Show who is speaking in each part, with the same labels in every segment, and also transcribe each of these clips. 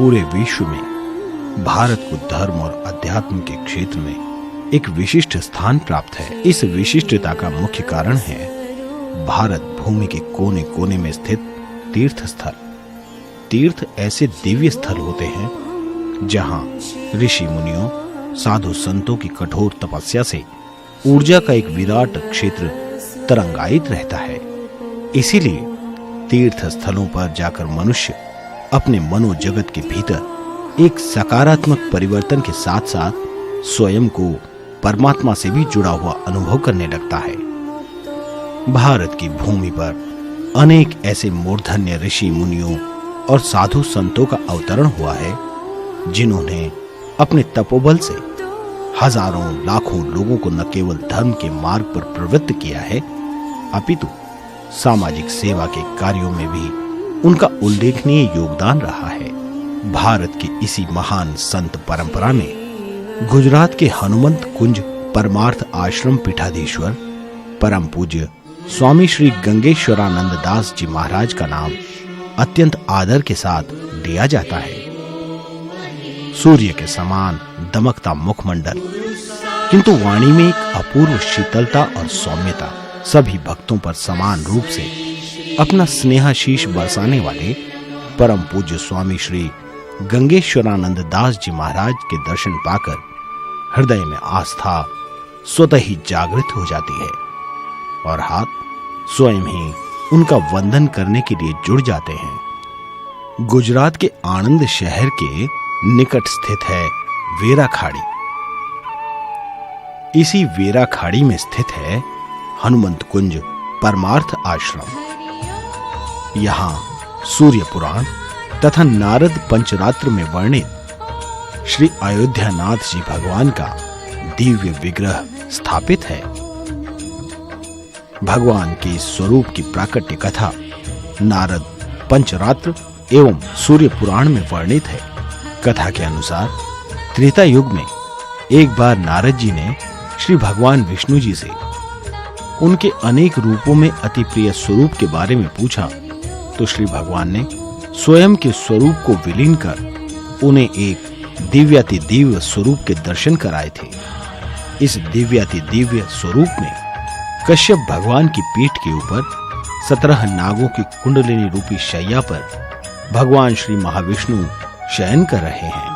Speaker 1: पूरे विश्व में भारत को धर्म और अध्यात्म के क्षेत्र में एक विशिष्ट स्थान प्राप्त है। इस विशिष्टता का मुख्य कारण है भारत भूमि के कोने कोने में स्थित तीर्थ स्थल। तीर्थ ऐसे दिव्य स्थल होते हैं जहां ऋषि मुनियों, साधु संतों की कठोर तपस्या से ऊर्जा का एक विराट क्षेत्र तरंगायित रहता है। इसीलिए तीर्थ स्थलों पर जाकर मनुष्य अपने मनोजगत के भीतर एक सकारात्मक परिवर्तन के साथ साथ स्वयं को परमात्मा से भी जुड़ा हुआ अनुभव करने लगता है। भारत की भूमि पर अनेक ऐसे मूर्धन्य ऋषि मुनियों और साधु संतों का अवतरण हुआ है जिन्होंने अपने तपोबल से हजारों लाखों लोगों को न केवल धर्म के मार्ग पर प्रवृत्त किया है, अपितु सामाजिक सेवा के कार्यों में भी उनका उल्लेखनीय योगदान रहा है। भारत की इसी महान संत परंपरा में गुजरात के हनुमंत कुंज परमार्थ आश्रम पीठाधीश्वर परम पूज्य स्वामी श्री गंगेश्वरानंद दास जी महाराज का नाम अत्यंत आदर के साथ लिया जाता है। सूर्य के समान दमकता मुखमंडल, किंतु वाणी में एक अपूर्व शीतलता और सौम्यता, सभी भक्तों पर समान रूप से अपना स्नेहाशीष बरसाने वाले परम पूज्य स्वामी श्री गंगेश्वरानंद दास जी महाराज के दर्शन पाकर हृदय में आस्था स्वतः ही जागृत हो जाती है और हाथ स्वयं ही उनका वंदन करने के लिए जुड़ जाते हैं। गुजरात के आणंद शहर के निकट स्थित है वेरा खाड़ी। इसी वेरा खाड़ी में स्थित है हनुमंत कुंज परमार्थ आश्रम। यहाँ सूर्य पुराण तथा नारद पंचरात्र में वर्णित श्री अयोध्यानाथ जी भगवान का दिव्य विग्रह स्थापित है। भगवान के स्वरूप की प्राकट्य कथा नारद पंचरात्र एवं सूर्य पुराण में वर्णित है। कथा के अनुसार त्रेता युग में एक बार नारद जी ने श्री भगवान विष्णु जी से उनके अनेक रूपों में अति प्रिय स्वरूप के बारे में पूछा, तो श्री भगवान ने स्वयं के स्वरूप को विलीन कर उन्हें एक दिव्याति दिव्य स्वरूप के दर्शन कराए थे। इस दिव्याति दिव्य स्वरूप में कश्यप भगवान की पीठ के ऊपर 17 नागों की कुंडलिनी रूपी शैया पर भगवान श्री महाविष्णु शयन कर रहे हैं।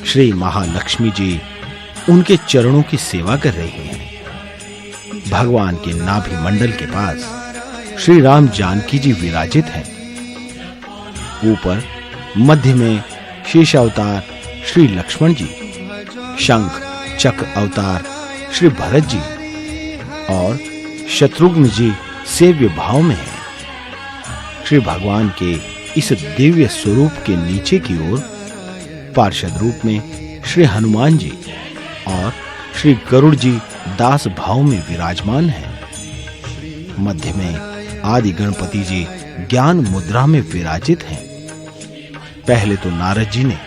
Speaker 1: श्री महालक्ष्मी जी उनके चरणों की सेवा कर रहे हैं। भगवान के नाभि मंडल के पास श्री राम जानकी जी विराजित हैं। ऊपर मध्य में शेष अवतार श्री लक्ष्मण जी, शंख चक्र अवतार श्री भरत जी और शत्रुघ्न जी सेव्य भाव में हैं। श्री भगवान के इस दिव्य स्वरूप के नीचे की ओर पार्षद रूप में श्री हनुमान जी और श्री गरुड़ जी दास भाव में विराजमान हैं। मध्य में आदि गणपति जी ज्ञान मुद्रा में विराजित हैं। पहले तो नारद जी ने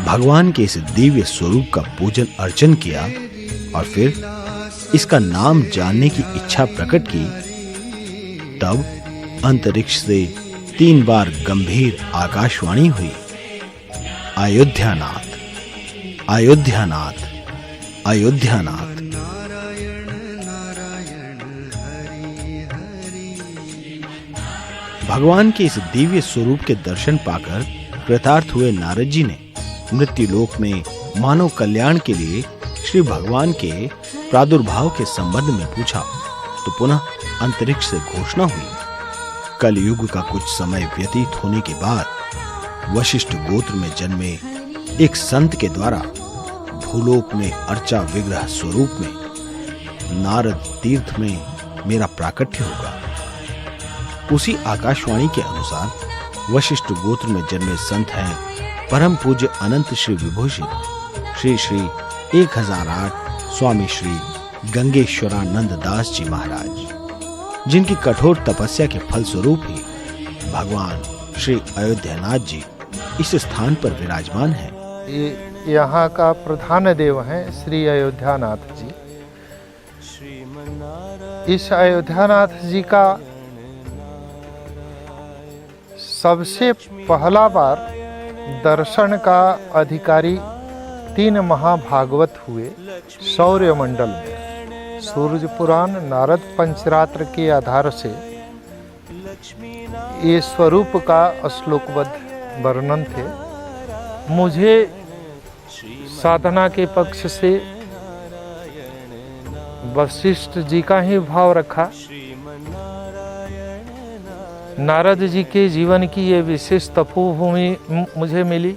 Speaker 1: भगवान के इस दिव्य स्वरूप का पूजन अर्चन किया और फिर इसका नाम जानने की इच्छा प्रकट की। तब अंतरिक्ष से 3 बार गंभीर आकाशवाणी हुई, अयोध्यानाथ, अयोध्यानाथ, अयोध्यानाथ। भगवान के इस दिव्य स्वरूप के दर्शन पाकर कृतार्थ हुए नारद जी ने मृत्यु लोक में मानव कल्याण के लिए श्री भगवान के प्रादुर्भाव के संबंध में पूछा, तो पुनः अंतरिक्ष से घोषणा हुई। कलयुग का कुछ समय व्यतीत होने के बाद वशिष्ठ गोत्र में जन्मे एक संत के द्वारा भूलोक में अर्चा विग्रह स्वरूप में नारद तीर्थ में मेरा प्राकट्य होगा। उसी आकाशवाणी के अनुसार वशिष्ठ गोत्र में जन्मे संत हैं परम पूज्य अनंत श्री विभूषित श्री श्री 1008 स्वामी श्री गंगेश्वरानंद दास जी महाराज, जिनकी कठोर तपस्या के फल स्वरूप ही भगवान श्री अयोध्यानाथ जी इस स्थान पर विराजमान हैं।
Speaker 2: यहाँ का प्रधान देव हैं श्री अयोध्यानाथ जी। इस अयोध्यानाथ जी का सबसे पहला बार दर्शन का अधिकारी 3 महाभागवत हुए सौर्य मंडल में। सूर्य पुराण नारद पंचरात्र के आधार से ये स्वरूप का श्लोकबद्ध वर्णन थे। मुझे साधना के पक्ष से वशिष्ठ जी का ही भाव रखा। नारद जी के जीवन की ये विशेष तपोभूमि मुझे मिली।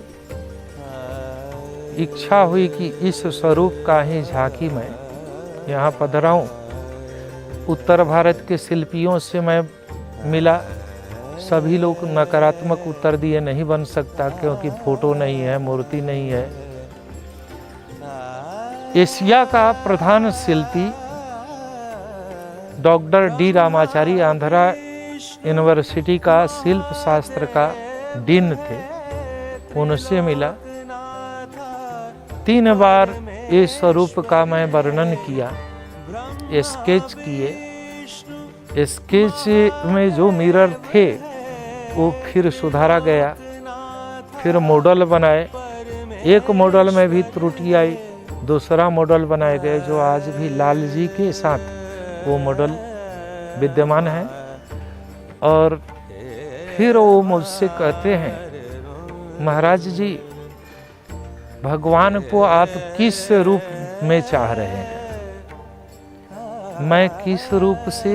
Speaker 2: इच्छा हुई कि इस स्वरूप का ही झांकी मैं यहाँ पधराऊं। उत्तर भारत के शिल्पियों से मैं मिला। सभी लोग नकारात्मक उत्तर दिए नहीं बन सकता, क्योंकि फोटो नहीं है, मूर्ति नहीं है। एशिया का प्रधान शिल्पी doctor D Ramachari Andhra university का शिल्प शास्त्र का डीन थे, उनसे मिला। 3 बार इस स्वरूप का मैं वर्णन किया, स्केच किए। स्केच में जो मिरर थे वो फिर सुधारा गया, फिर मॉडल बनाए। एक मॉडल में भी त्रुटि आई, दूसरा मॉडल बनाए गए, जो आज भी लाल जी के साथ वो मॉडल विद्यमान है। और फिर वो मुझसे कहते हैं, महाराज जी, भगवान को आप किस रूप में चाह रहे हैं? मैं किस रूप से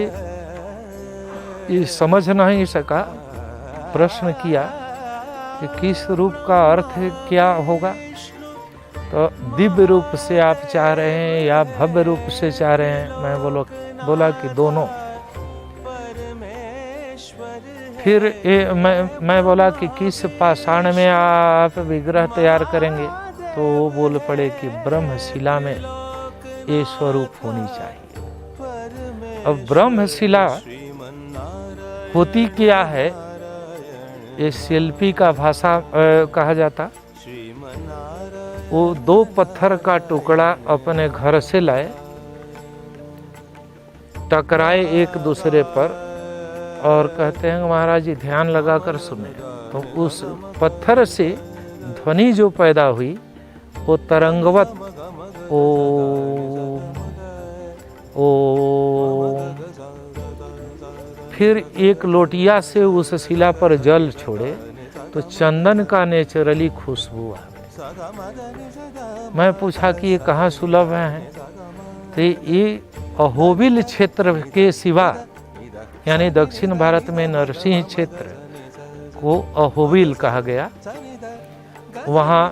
Speaker 2: ये समझ नहीं सका। प्रश्न किया कि किस रूप का अर्थ क्या होगा? तो दिव्य रूप से आप चाह रहे हैं या भव्य रूप से चाह रहे हैं? मैं बोला कि दोनों। फिर मैं बोला कि किस पाषाण में आप विग्रह तैयार करेंगे? तो वो बोल पड़े कि ब्रह्मशिला में ये स्वरूप होनी चाहिए। अब ब्रह्मशिला होती क्या है, ये शिल्पी का भाषा कहा जाता। वो 2 पत्थर का टुकड़ा अपने घर से लाए, टकराए एक दूसरे पर और कहते हैं महाराज जी ध्यान लगाकर सुने। तो उस पत्थर से ध्वनि जो पैदा हुई वो तरंगवत ओम ओम। फिर एक लोटिया से उस शिला पर जल छोड़े तो चंदन का नेचुरली खुशबू आ। मैं पूछा कि ये कहाँ सुलभ है? तो ये अहोबिल क्षेत्र के सिवा, यानी दक्षिण भारत में नरसिंह क्षेत्र को अहोबिल कहा गया। वहाँ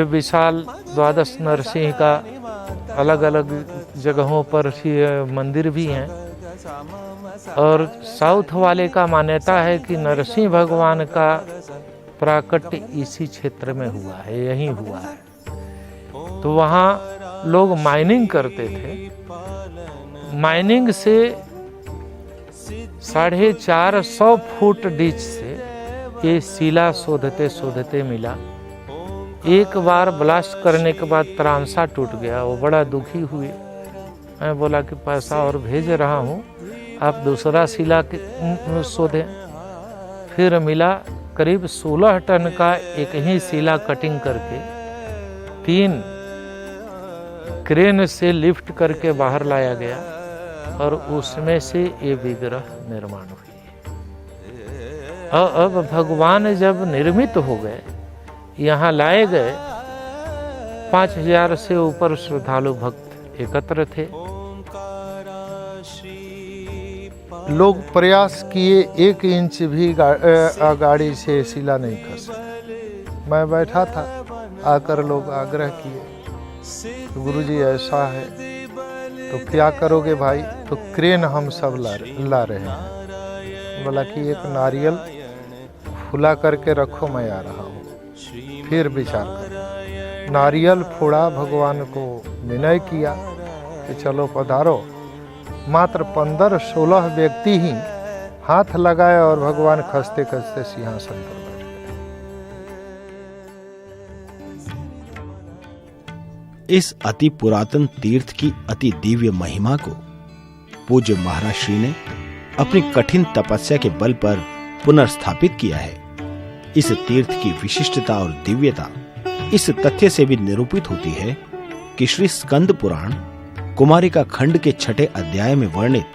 Speaker 2: विशाल 12 नरसिंह का अलग अलग जगहों पर मंदिर भी हैं। और साउथ वाले का मान्यता है कि नरसिंह भगवान का प्राकट्य इसी क्षेत्र में हुआ है, यहीं हुआ है। तो वहाँ लोग माइनिंग करते थे। माइनिंग से 450 फुट डीच से ये शिला शोधते शोधते मिला। एक बार ब्लास्ट करने के बाद त्रांसा टूट गया, वो बड़ा दुखी हुए। मैं बोला कि पैसा और भेज रहा हूँ, आप दूसरा शिला शोधें। फिर मिला करीब 16 टन का एक ही शिला कटिंग करके 3 क्रेन से लिफ्ट करके बाहर लाया गया और उसमें से ये विग्रह निर्माण हुई। अब भगवान जब निर्मित हो गए, यहाँ लाए गए, 5000 से ऊपर श्रद्धालु भक्त एकत्र थे। लोग प्रयास किए, 1 इंच भी गाड़ी से शिला नहीं खसे। मैं बैठा था, आकर लोग आग्रह किए, गुरुजी ऐसा है तो क्या करोगे भाई? तो क्रेन हम सब ला रहे हैं। बोला कि एक नारियल फुला करके रखो, मैं आ रहा हूँ। फिर विचार कर नारियल फोड़ा, भगवान को विनय किया कि चलो पधारो। मात्र 15-16 व्यक्ति ही हाथ लगाए और भगवान खसते खसते सिंहासन पर बैठ गए।
Speaker 1: इस अति पुरातन तीर्थ की अति दिव्य महिमा को पूज्य महाराज श्री ने अपनी कठिन तपस्या के बल पर पुनर्स्थापित किया है। इस तीर्थ की विशिष्टता और दिव्यता इस तथ्य से भी निरूपित होती है कि श्री स्कंद पुराण कुमारिका खंड के 6 अध्याय में वर्णित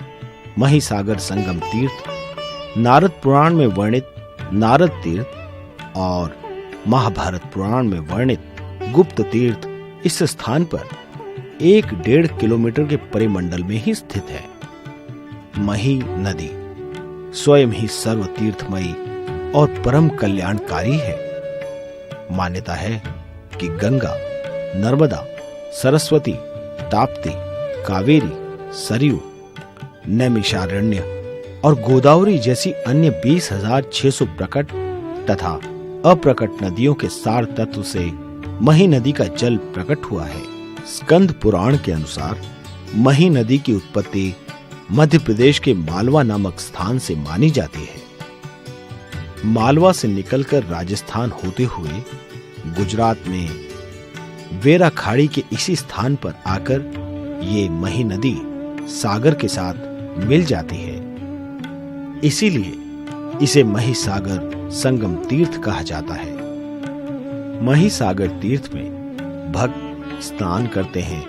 Speaker 1: महिसागर संगम तीर्थ, नारद पुराण में वर्णित नारद तीर्थ और महाभारत पुराण में वर्णित गुप्त तीर्थ इस स्थान पर 1-1.5 किलोमीटर के परिमंडल में ही स्थित है। मही नदी स्वयं ही सर्व तीर्थमयी और परम कल्याणकारी है। मान्यता है कि गंगा, नर्मदा, सरस्वती, ताप्ती, कावेरी, सरयू, नैमिषारण्य और गोदावरी जैसी अन्य 20,600 प्रकट तथा अप्रकट नदियों के सार तत्व से मही नदी का जल प्रकट हुआ है। स्कंद पुराण के अनुसार मही नदी की उत्पत्ति मध्य प्रदेश के मालवा नामक स्थान से मानी जाती है। मालवा से निकलकर राजस्थान होते हुए गुजरात में वेरा खाड़ी के इसी स्थान पर आकर ये मही नदी सागर के साथ मिल जाती है। इसीलिए इसे महिसागर संगम तीर्थ कहा जाता है। महिसागर तीर्थ में भक्त स्नान करते हैं,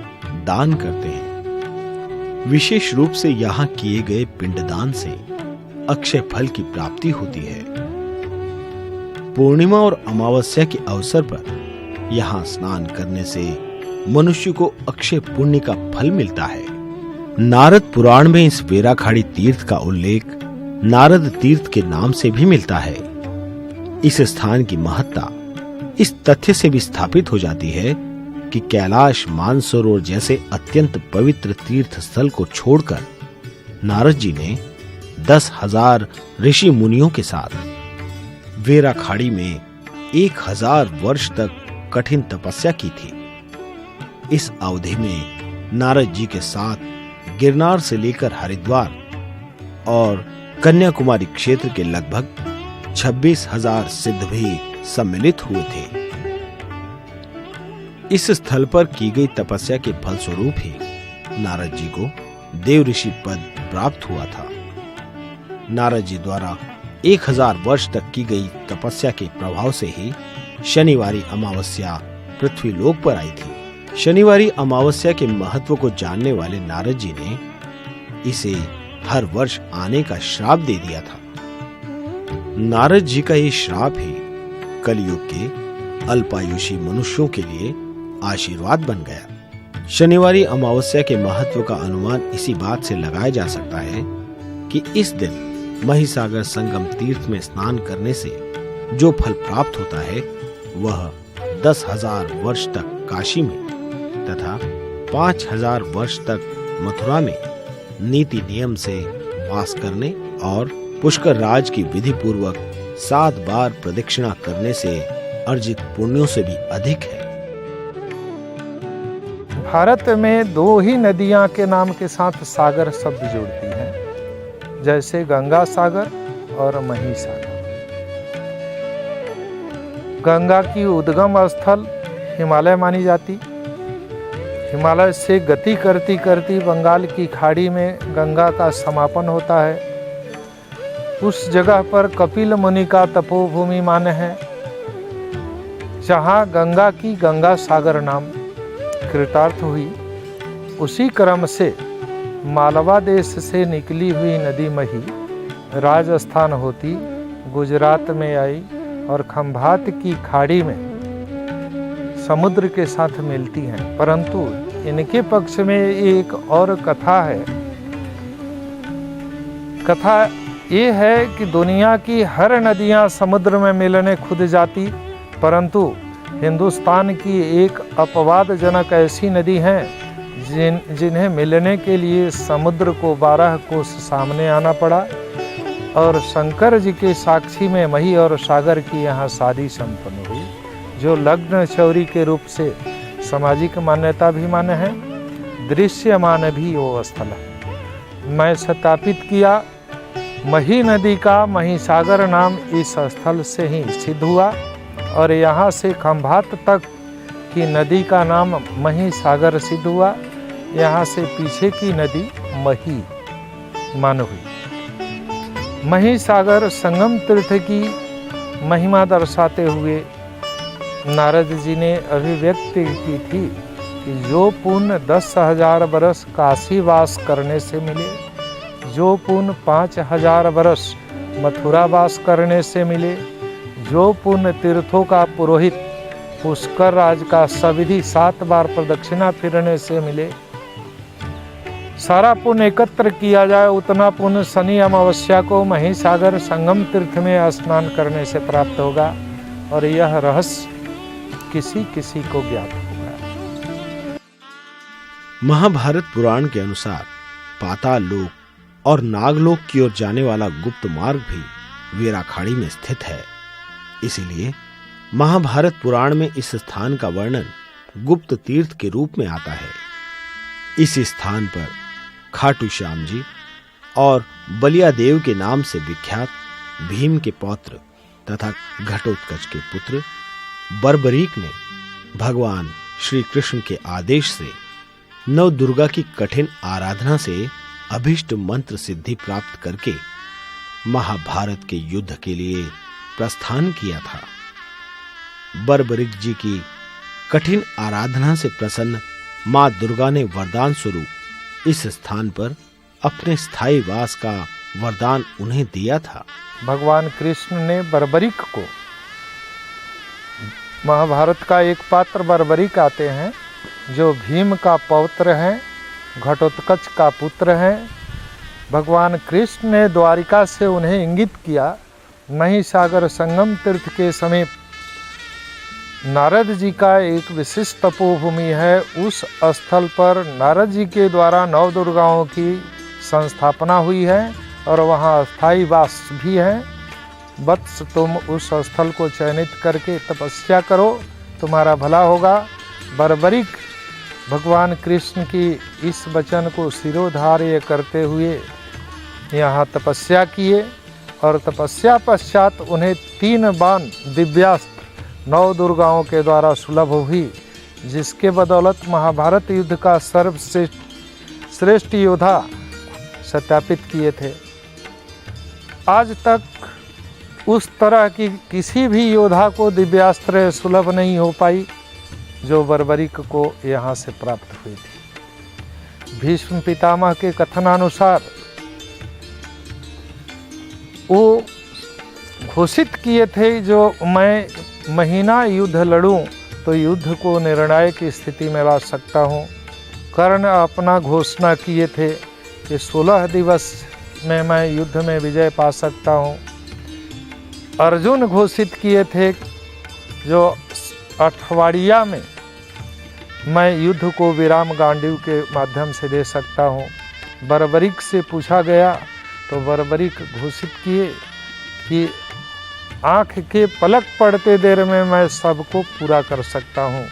Speaker 1: दान करते हैं। विशेष रूप से यहाँ किए गए पिंडदान से अक्षय फल की प्राप्ति होती है। पूर्णिमा और अमावस्या के अवसर पर यहाँ स्नान करने से मनुष्य को अक्षय पुण्य का फल मिलता है। नारद पुराण में इस वेराखाड़ी तीर्थ का उल्लेख नारद तीर्थ के नाम से भी मिलता है। इस स्थान की महत्ता इस तथ्य से भी स्थापित हो जाती है कि कैलाश, मानसरोवर जैसे अत्यंत पवित्र तीर्थ स्थल को छोड़कर नारद जी ने 10,000 ऋषि मुनियों के साथ वेराखाड़ी में 1000 वर्ष तक कठिन तपस्या की थी। इस अवधि में नारद जी के साथ गिरनार से लेकर हरिद्वार और कन्याकुमारी क्षेत्र के लगभग 26,000 सिद्ध भी सम्मिलित हुए थे। इस स्थल पर की गई तपस्या के फलस्वरूप ही नारद जी को देव ऋषि पद प्राप्त हुआ था। नारद जी द्वारा 1000 वर्ष तक की गई तपस्या के प्रभाव से ही शनिवारी अमावस्या पृथ्वी लोक पर आई थी। शनिवारी अमावस्या के महत्व को जानने वाले नारद जी ने इसे हर वर्ष आने का श्राप दे दिया था। नारद जी का ये श्राप ही कलयुग के अल्पायुषी मनुष्यों के लिए आशीर्वाद बन गया। शनिवारी अमावस्या के महत्व का अनुमान इसी बात से लगाया जा सकता है कि इस दिन महिसागर संगम तीर्थ में स्नान करने से जो फल प्राप्त होता है वह 10,000 वर्ष तक काशी में तथा 5,000 वर्ष तक मथुरा में नीति नियम से वास करने और पुष्कर राज की विधि पूर्वक 7 बार प्रदक्षिणा करने से अर्जित पुण्यों से भी अधिक है।
Speaker 2: भारत में 2 ही नदियां के नाम के साथ सागर शब्द जुड़ती हैं, जैसे गंगा सागर और मही सागर। गंगा की उद्गम स्थल हिमालय मानी जाती। हिमालय से गति करती करती बंगाल की खाड़ी में गंगा का समापन होता है। उस जगह पर कपिल मुनि का तपोभूमि मान्य है, जहाँ गंगा की गंगा सागर नाम कृतार्थ हुई। उसी क्रम से मालवा देश से निकली हुई नदी मही राजस्थान होती गुजरात में आई और खंभात की खाड़ी में समुद्र के साथ मिलती हैं। परंतु इनके पक्ष में एक और कथा है। कथा ये है कि दुनिया की हर नदियां समुद्र में मिलने खुद जाती, परंतु हिंदुस्तान की एक अपवादजनक ऐसी नदी है जिन्हें मिलने के लिए समुद्र को 12 कोस सामने आना पड़ा और शंकर जी के साक्षी में मही और सागर की यहाँ शादी संपन्न हुई, जो लग्न चौरी के रूप से सामाजिक मान्यता भी मान्य है, दृश्यमान भी वो स्थल है। मैं सत्यापित किया, मही नदी का महिसागर नाम इस स्थल से ही सिद्ध हुआ और यहाँ से खंभात तक की नदी का नाम मही सागर सिद्ध हुआ। यहाँ से पीछे की नदी मही मान हुई। मही सागर संगम तीर्थ की महिमा दर्शाते हुए नारद जी ने अभिव्यक्ति की थी कि जो पुण्य 10,000 बरस काशी वास करने से मिले, जो पुण्य 5,000 बरस मथुरा वास करने से मिले, जो पुण्य तीर्थों का पुरोहित पुष्कर राज का सविधि 7 बार प्रदक्षिणा फिरने से मिले, सारा पुण्य एकत्र किया जाए उतना पुण्य शनि अमावस्या को महिसागर संगम तीर्थ में स्नान करने से प्राप्त होगा। और यह रहस्य किसी किसी को ज्ञात होगा।
Speaker 1: महाभारत पुराण के अनुसार पाताल लोक और नागलोक की ओर जाने वाला गुप्त मार्ग भी वीराखाड़ी में स्थित है। इसीलिए महाभारत पुराण में इस स्थान का वर्णन गुप्त तीर्थ के रूप में आता है। इस स्थान पर खाटू श्याम जी और बलिया देव के नाम से विख्यात भीम के पौत्र तथा घटोत्कच के पुत्र बर्बरीक ने भगवान श्री कृष्ण के आदेश से नव दुर्गा की कठिन आराधना से अभिष्ट मंत्र सिद्धि प्राप्त करके महाभारत के युद्ध के लिए प्रस्थान किया था। बर्बरीक जी की कठिन आराधना से प्रसन्न मां दुर्गा ने वरदान स्वरूप इस स्थान पर अपने स्थायी वास का वरदान उन्हें दिया था।
Speaker 2: भगवान कृष्ण ने बर्बरीक को, महाभारत का एक पात्र बर्बरीक आते हैं जो भीम का पौत्र हैं, घटोत्कच का पुत्र हैं। भगवान कृष्ण ने द्वारिका से उन्हें इंगित किया। महिसागर संगम तीर्थ के समीप नारद जी का एक विशिष्ट तपोभूमि है। उस स्थल पर नारद जी के द्वारा 9 दुर्गाओं की संस्थापना हुई है और वहाँ स्थायी वास भी है। वत्स तुम उस स्थल को चयनित करके तपस्या करो, तुम्हारा भला होगा। बर्बरीक भगवान कृष्ण की इस वचन को शिरोधार्य करते हुए यहाँ तपस्या किए और तपस्या पश्चात उन्हें 3 बाण दिव्यास्त्र 9 दुर्गाओं के द्वारा सुलभ हुई, जिसके बदौलत महाभारत युद्ध का सर्वश्रेष्ठ योद्धा सत्यापित किए थे। आज तक उस तरह की किसी भी योद्धा को दिव्यास्त्र सुलभ नहीं हो पाई जो बर्बरीक को यहाँ से प्राप्त हुई थी। भीष्म पितामह के कथनानुसार वो घोषित किए थे, जो मैं महीना युद्ध लड़ूं तो युद्ध को निर्णायक की स्थिति में ला सकता हूं। कर्ण अपना घोषणा किए थे कि 16 दिवस में मैं युद्ध में विजय पा सकता हूं। अर्जुन घोषित किए थे जो 8वाड़िया में मैं युद्ध को विराम गांडीव के माध्यम से दे सकता हूं। बर्बरीक से पूछा गया तो बर्बरीक घोषित किए कि आँख के पलक पड़ते देर में मैं सबको पूरा कर सकता हूँ।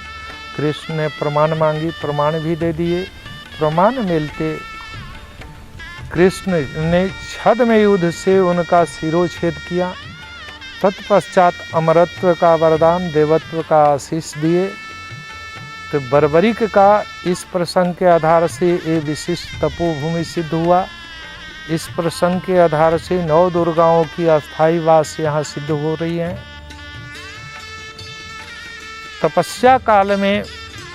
Speaker 2: कृष्ण ने प्रमाण मांगी, प्रमाण भी दे दिए। प्रमाण मिलते कृष्ण ने छद में युद्ध से उनका शिरोच्छेद किया। तत्पश्चात अमरत्व का वरदान, देवत्व का आशीष दिए। तो बर्बरीक का इस प्रसंग के आधार से ये विशिष्ट तपोभूमि सिद्ध हुआ। इस प्रसंग के आधार से 9 दुर्गाओं की अस्थायी वास यहाँ सिद्ध हो रही है। तपस्या काल में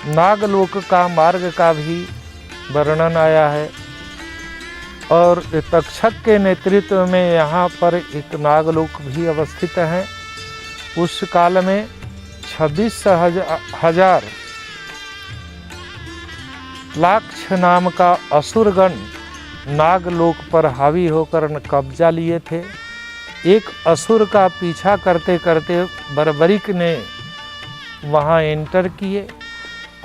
Speaker 2: नागलोक का मार्ग का भी वर्णन आया है और तक्षक के नेतृत्व में यहाँ पर एक नागलोक भी अवस्थित है। उस काल में 26,000 लाक्ष नाम का असुरगण नागलोक पर हावी होकर कब्जा लिए थे। एक असुर का पीछा करते करते बर्बरीक ने वहां एंटर किए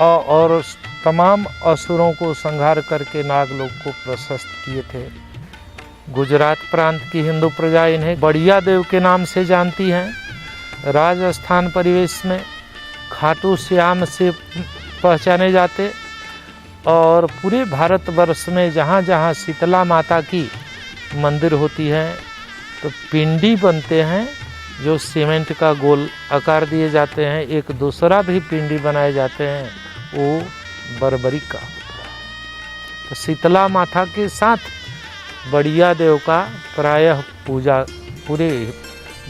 Speaker 2: और तमाम असुरों को संहार करके नागलोक को प्रशस्त किए थे। गुजरात प्रांत की हिंदू प्रजा इन्हें बड़िया देव के नाम से जानती हैं। राजस्थान परिवेश में खाटू श्याम से पहचाने जाते और पूरे भारतवर्ष में जहाँ जहाँ शीतला माता की मंदिर होती है तो पिंडी बनते हैं जो सीमेंट का गोल आकार दिए जाते हैं। एक दूसरा भी पिंडी बनाए जाते हैं, वो बर्बरीक का होता है। तो शीतला माता के साथ बड़िया देव का प्रायः पूजा पूरे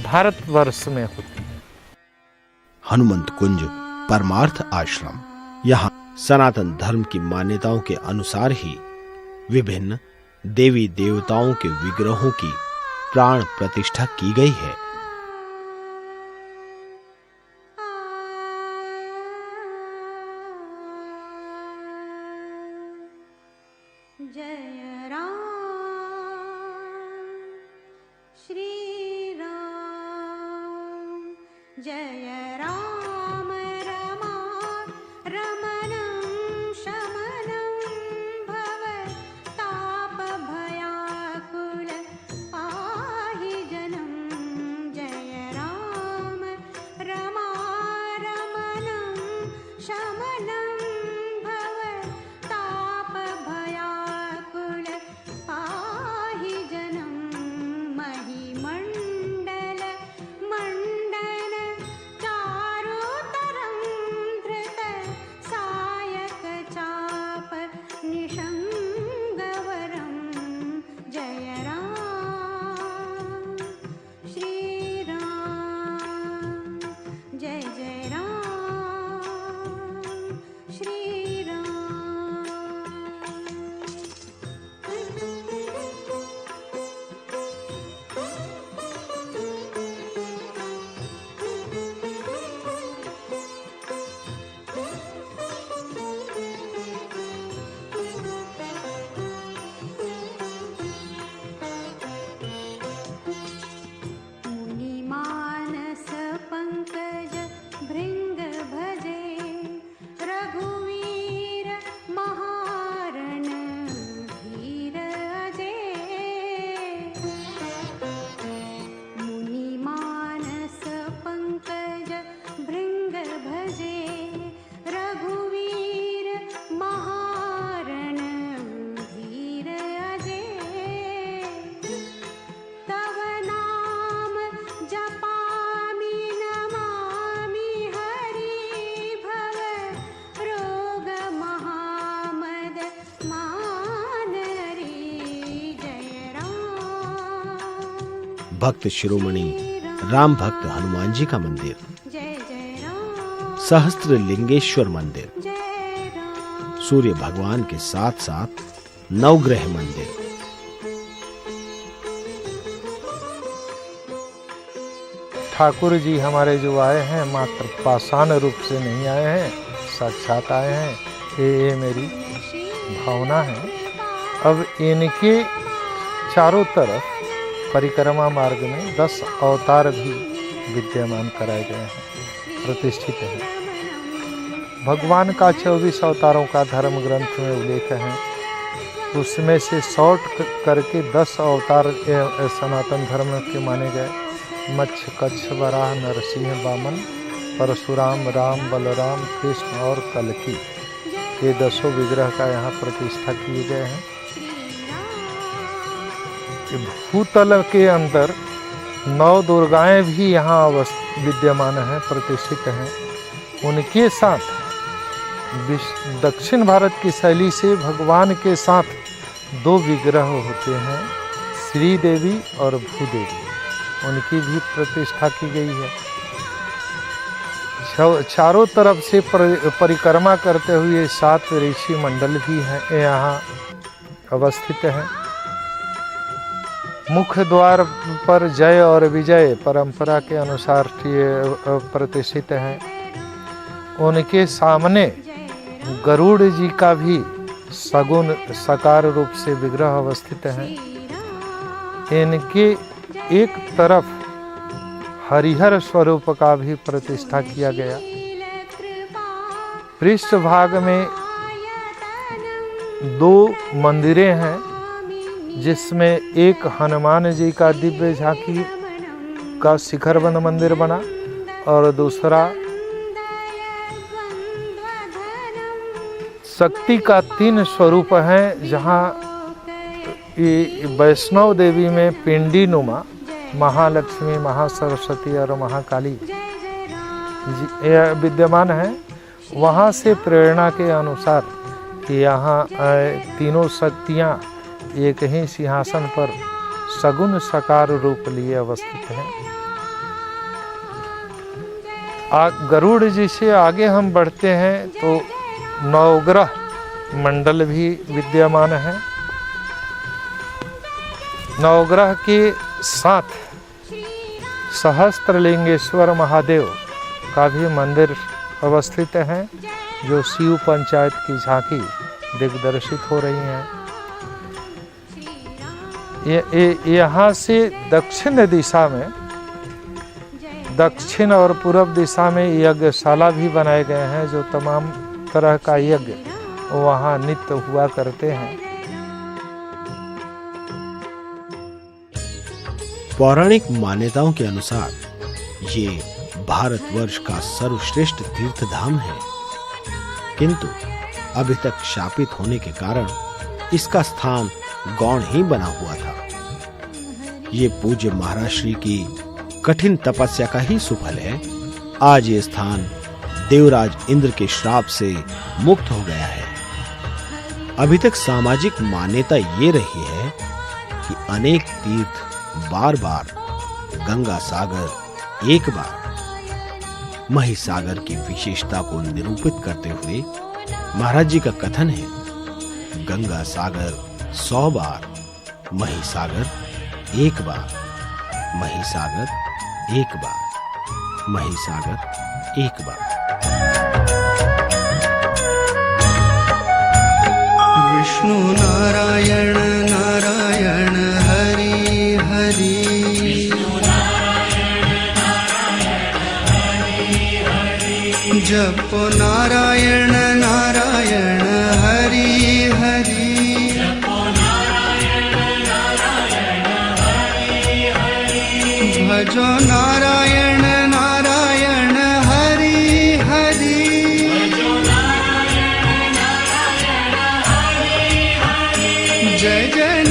Speaker 2: भारतवर्ष में होती है।
Speaker 1: हनुमंत कुंज परमार्थ आश्रम, यहाँ सनातन धर्म की मान्यताओं के अनुसार ही विभिन्न देवी देवताओं के विग्रहों की प्राण प्रतिष्ठा की गई है।
Speaker 3: जय राम श्री राम, जय राम रमा रमणं शमनं भव ताप भयाकुल पाहि जनं, जय राम रमा रमणं शमनं भव ताप भयाकुल पाहि जनं, महिमण्डल मण्डन चारुतरं धृत सायक चाप निषङ्गवरं, जय राम श्री राम, जय जय राम श्री राम। मुनिमानस पंकज भृंग भजे रघुवीर महारण धीर अजय, मुनिमानस पंकज भृंग भजे रघुवीर महारण धीर अजय, तव नाम जपामि नमामि हरि भव रोग महामद मानरी, जय राम
Speaker 1: भक्त शिरोमणि राम भक्त हनुमान जी का मंदिर,
Speaker 3: जय जय राम,
Speaker 1: सहस्त्र लिंगेश्वर मंदिर,
Speaker 3: जय राम
Speaker 1: सूर्य भगवान के साथ साथ नवग्रह मंदिर,
Speaker 2: ठाकुर जी हमारे जो आए हैं मात्र पाषाण रूप से नहीं आए हैं, साक्षात आए हैं। ये मेरी भावना है। अब इनके चारों तरफ परिक्रमा मार्ग में 10 अवतार भी विद्यमान कराए गए हैं, प्रतिष्ठित हैं। भगवान का 24 अवतारों का धर्म ग्रंथ में उल्लेख है। उसमें से शॉर्ट करके 10 अवतार सनातन धर्म के माने गए। मत्स्य, कच्छ, वराह, नरसिंह, वामन, परशुराम, राम, बलराम, कृष्ण और कल्कि, ये 10 विग्रह का यहाँ प्रतिष्ठा किए गए हैं। भूतल के अंदर 9 दुर्गाएं भी यहाँ विद्यमान हैं, प्रतिष्ठित हैं। उनके साथ दक्षिण भारत की शैली से भगवान के साथ 2 विग्रह होते हैं, श्री देवी और भूदेवी, उनकी भी प्रतिष्ठा की गई है। चारों तरफ से परिक्रमा करते हुए 7 ऋषि मंडल भी हैं, यहाँ अवस्थित हैं। मुख्य द्वार पर जय और विजय परंपरा के अनुसार प्रतिष्ठित हैं। उनके सामने गरुड़ जी का भी सगुण साकार रूप से विग्रह अवस्थित हैं। इनके एक तरफ हरिहर स्वरूप का भी प्रतिष्ठा किया गया। पृष्ठभाग में 2 मंदिरें हैं, जिसमें एक हनुमान जी का दिव्य झांकी का शिखरबंद मंदिर बना और दूसरा शक्ति का 3 स्वरूप हैं, जहाँ वैष्णव देवी में पिंडी नुमा, महालक्ष्मी, महासरस्वती और महाकाली विद्यमान है। वहाँ से प्रेरणा के अनुसार यहाँ तीनों शक्तियाँ एक ही सिंहासन पर सगुण साकार रूप लिए अवस्थित हैं। गरुड़ जी से आगे हम बढ़ते हैं तो नवग्रह मंडल भी विद्यमान है। नवग्रह के साथ सहस्त्रलिंगेश्वर महादेव का भी मंदिर अवस्थित है, जो शिव पंचायत की झांकी दिग्दर्शित हो रही हैं। यहाँ से दक्षिण दिशा में, दक्षिण और पूर्व दिशा में यज्ञशाला भी बनाए गए हैं, जो तमाम तरह का यज्ञ वहाँ नित्य हुआ करते हैं।
Speaker 1: पौराणिक मान्यताओं के अनुसार ये भारतवर्ष का सर्वश्रेष्ठ तीर्थ धाम है, किंतु अभी तक शापित होने के कारण इसका स्थान गौण ही बना हुआ था। ये पूज्य महाराज श्री की कठिन तपस्या का ही सुफल है। आज ये स्थान देवराज इंद्र के श्राप से मुक्त हो गया है। अभी तक सामाजिक मान्यता ये रही है कि अनेक तीर्थ बार बार, गंगा सागर एक बार, महिसागर की विशेषता को निरूपित करते हुए महाराज जी का कथन है, गंगा सागर 100 बार, महिसागर एक बार, महिसागर एक बार, महिसागर एक बार।
Speaker 4: विष्णु नारायण नारायण हरि हरि, जपो नारायण नारायण हरि हरि, भजो नारायण नारायण हरि हरि, जय जय